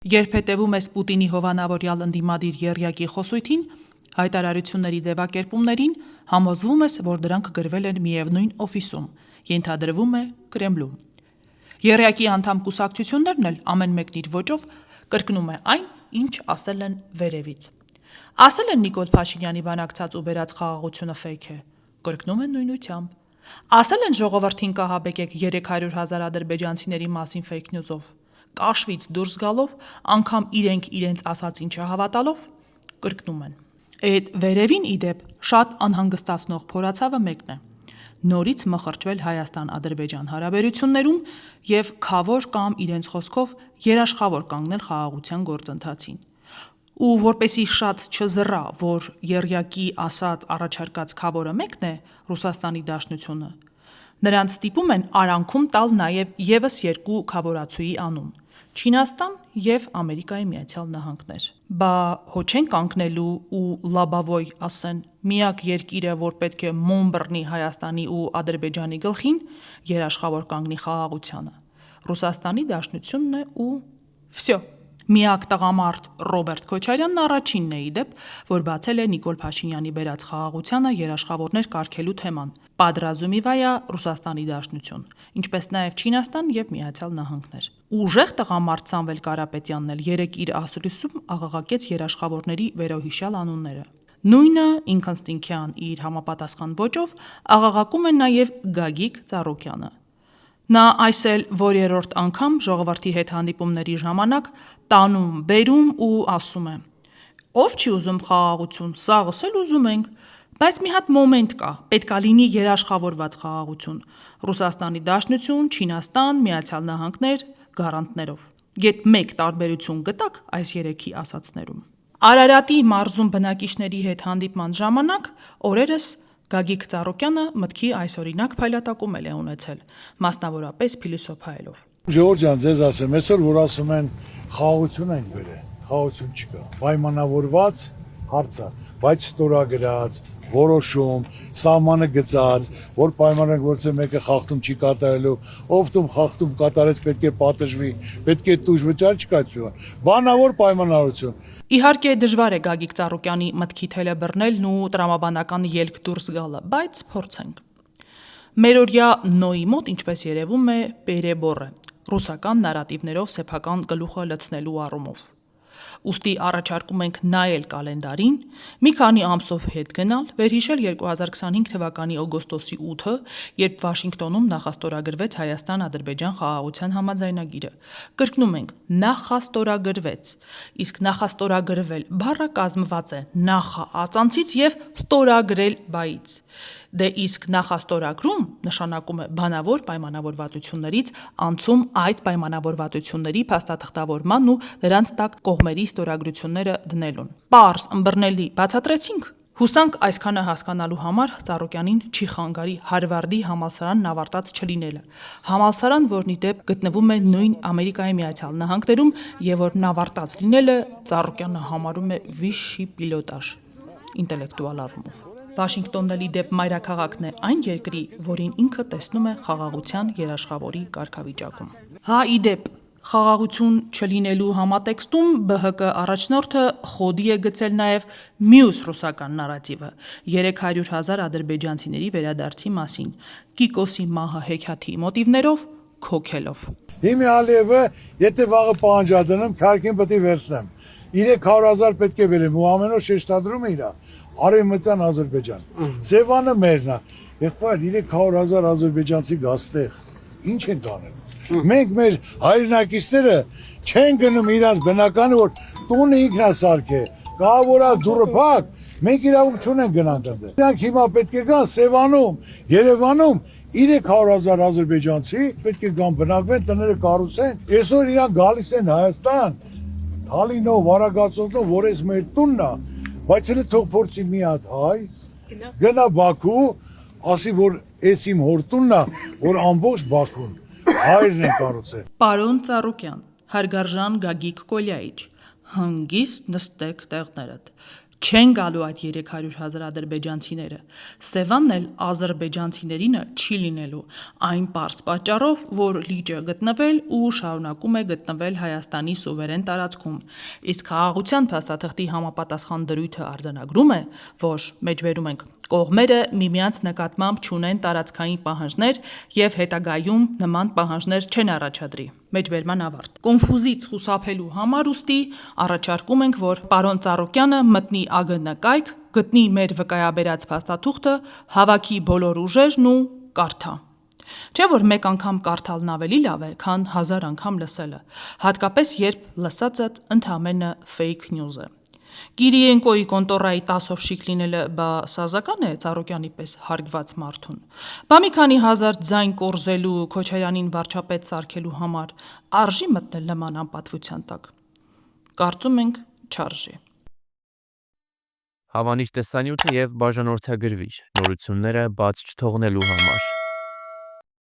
Երբ հետևում ես Պուտինի հովանավորյալ ընդդիմադիր եռյակի խոսույթին, հայտարարությունների ձևակերպումներին, համոզվում ես, որ դրանք գրվել են միևնույն օֆիսում, ենթադրվում է Կրեմլում։ Եռյակի անդամ կուսակցություններն էլ ամեն մեկն իր ոճով կրկնում է այն, ինչ ասել են վերևից։ Ասել են Նիկոլ Փաշինյանի բանակցած ու բերած խաղաղությունը ֆեյք է, կրկնում են նույնությամբ։ Ասել են ժողովրդին կահաբեկեք 300,000 ադրբեջանցիների մասին ֆեյք նյուզով, կաշվից դուրս գալով, անգամ իրենք իրենց ասածին չհավատալով, կրկնում են։ Այդ վերևին իդեպ շատ անհանգստացնող փորացավը մեկն է՝ նորից մխրճվել Հայաստան-Ադրբեջան հարաբերություններում և քավոր կամ իրենց խոսքով երաշխավոր կանգնել խաղաղության գործընթացին։ Ու որպեսի շատ չզռա, որ եռյակի ասած առաջարկած քավորը մեկն է՝ Ռուսաստանի Դաշնությունը, նրանց ստիպում են արանքում տալ նաև ևս երկու քավորացուի անուն՝ Չինաստան և Ամերիկայի Միացյալ Նահանգներ։ Բա հո չեն կանգնելու ու լաբավոյ ասեն՝ միակ երկիրը, որ պետք է մոմ բռնի Հայաստանի ու Ադրբեջանի գլխին, երաշխավոր կանգնի խաղաղությանը, Ռուսաստանի Դաշնությունն է ու վսյո։ Միակ տղամարդ Ռոբերտ Քոչարյանն առաջինն է իդեպ, որ բացել է Նիկոլ Փաշինյանի բերած խաղաղությանը երաշխավորներ կարգելու թեման։ Պատրազումի վայա Ռուսաստանի Դաշնություն, ինչպես նաև Չինաստան և Միացյալ Նահանգներ։ Ուժեղ տղամարդ Սամվել Կարապետյանն էլ երեկ իր ասուլիսում աղաղակեց երաշխավորների վերոհիշյալ անունները։ Նույնը ինքնըստինքյան իր համապատասխան ոճով աղաղակում է նաև Գագիկ Ծառուկյանը։ Նա այս էլ որերորդ անգամ ժողովրդի հետ հանդիպումների ժամանակ տանում, բերում ու ասում է. «Ով չի ուզում խաղաղություն, սաղս էլ ուզում ենք, բայց մի հատ մոմենտ կա, պետք է լինի երաշխավորված խաղաղություն, Ռուսաստանի Դաշնություն, Չինաստան, Միացյալ Նահանգներ գարանտներով»։ Գեթ մեկ տարբերություն գտաք այս երեքի ասածներում։ Արարատի մարզում բնակիչների հետ հանդիպման ժամանակ օրերս Գագիկ Ծառուկյանը մտքի այսօրինակ փայլատակում էլ է ունեցել, մասնավորապես փիլիսոփայելով։ Ժողովուրդ ջան, ձեզ ասեմ, այսօր որ ասում են խաղաղություն ենք բերել, խաղաղություն չկա։ Պայմանավորված հարց է, բայց ստորագրած, որոշում, սահմանը գծած, որ պայմանենք որպես մեկը խախտում չի կատարելու, ով տում խախտում կատարեց պետք է պատժվի, պետք է տուժ վճար չկա այդպես։ Բանավոր պայմանավորություն։ Իհարկե դժվար է Գագիկ Ծառուկյանի մտքի թելը բռնելն ու տրամաբանական ելք դուրս գալը, բայց փորձենք։ Մերօրյա Նոյի մոտ, ինչպես երևում է, պերեբոռ է, ռուսական նարատիվներով սեփական գլուխը լցնելու առումով։ Ուստի առաջարկում ենք նայել կալենդարին, մի քանի ամսով հետ գնալ, վերհիշել 2025 թվականի օգոստոսի 8-ը, երբ Վաշինգտոնում նախաստորագրվեց Հայաստան-Ադրբեջան խաղաղության համաձայնագիրը։ Կրկնում ենք՝ նախաստորագրվեց, իսկ նախաստորագրվել բառը կազմված է նախա ածանցից և ստորագրել բայից։ Դե իսկ նախաստորագրում նշանակում է բանավոր պայմանավորվածություններից անցում այդ պայմանավորվածությունների փաստաթղթավորման ու դրանց տակ կողմերի ստորագրությունները դնելուն։ Պարզ, ըմբռնելի բացատրեցինք։ Հուսանք այսքանը հասկանալու համար Ծառուկյանին չի խանգարի Հարվարդի համալսարանն ավարտած չլինելը։ Համալսարան, որն ի դեպ գտնվում է նույն Ամերիկայի Միացյալ Նահանգներում և որն ավարտած լինելը Ծառուկյանը համարում է վիշի պիլոտաժ ինտելեկտուալ առումով։ Վաշինգտոնն էլ ի դեպ մայրաքաղաքն է այն երկրի, որին ինքը տեսնում է խաղաղության երաշխավորի կարգավիճակում։ Հա ի դեպ խաղաղություն չլինելու համատեքստում ԲՀԿ առաջնորդը խոդի է գցել նաև մյուս ռուսական նարատիվը՝ 300,000 ադրբեջանցիների վերադարձի մասին, Կիկոսի մահը հեքիաթի մոտիվներով քոքելով։ Հիմի Ալիևը, եթե վաղը պահանջա դնում, քարքին պետք է վերցնեմ։ 300,000 պետք է վերեմ ու ամեն օր շեշտադրում է իրա Արևմտյան Ադրբեջան։ Ձևանը մերն է։ Եղբայր 300,000 ադրբեջանցի գաստեղ։ Ինչ են կանել։ Մենք մեր հայրենակիցները չեն գնում իրանց բնականը, որ տունը ինքն է սարքե, կահավորա դուռը փակ, մենք իրավունք չունենք գնանք այնտեղ։ Իրանք հիմա պետք է գան Սևանում, Երևանում 300,000 ադրբեջանցի պետք է գան բնակվեն, տները կառուցեն։ Այսօր իրանք գալիս են Հայաստան, Թալինով, Արագածովով, որ էս մեր տունն է, բայց հենց թող փորձի մի հատ հայ գնա Բաքու, ասի որ էս իմ հոր տունն է, որ ամբողջ Բաքուն հայրն են կառուցել։ Պարոն Ծառուկյան, հարգարժան Գագիկ Կոլյայիչ, հանգիստ նստեք տեղներդ։ Չեն գալու այդ 300,000 ադրբեջանցիները։ Սևանն էլ ադրբեջանցիներինը չի լինելու, այն պարզ պատճառով, որ լիճը գտնվել ու շարունակում է գտնվել Հայաստանի սուվերեն տարածքում։ Իսկ խաղաղության փաստաթղթի համապատասխան դրույթը արձանագրում է, որ մեջբերում ենք կողմերը միմյանց նկատմամբ չունեն տարածքային պահանջներ եւ հետագայում նման պահանջներ չեն առաջադրի։ Մեջբերման ավարտ։ Կոնֆուզից խուսափելու համար ուստի առաջարկում ենք, որ պարոն Ծառուկյանը մտնի ԱԳՆ կայք, գտնի մեր վկայաբերած փաստաթուղթը, հավաքի բոլոր ուժերն ու կարդա։ Չէ՞ որ մեկ անգամ կարդալն ավելի լավ է, քան 1000 անգամ լսելը, հատկապես երբ լսածդ ընդամենը fake news է։ Կիրիենկոյի կոնտորայի 10-ով շիկ լինելը բա սազական է Ծառուկյանի պես հարգված մարդուն։ Բա մի քանի հազար ձայն կորզելու, Քոչարյանին վարչապետ սարքելու համար արժի մտնել նման անպատվության տակ։ Կարծում ենք չարժի։ Հավանիչ տեսանյութը եւ բաժանորդագրվիչ նորությունները բաց չթողնելու համար։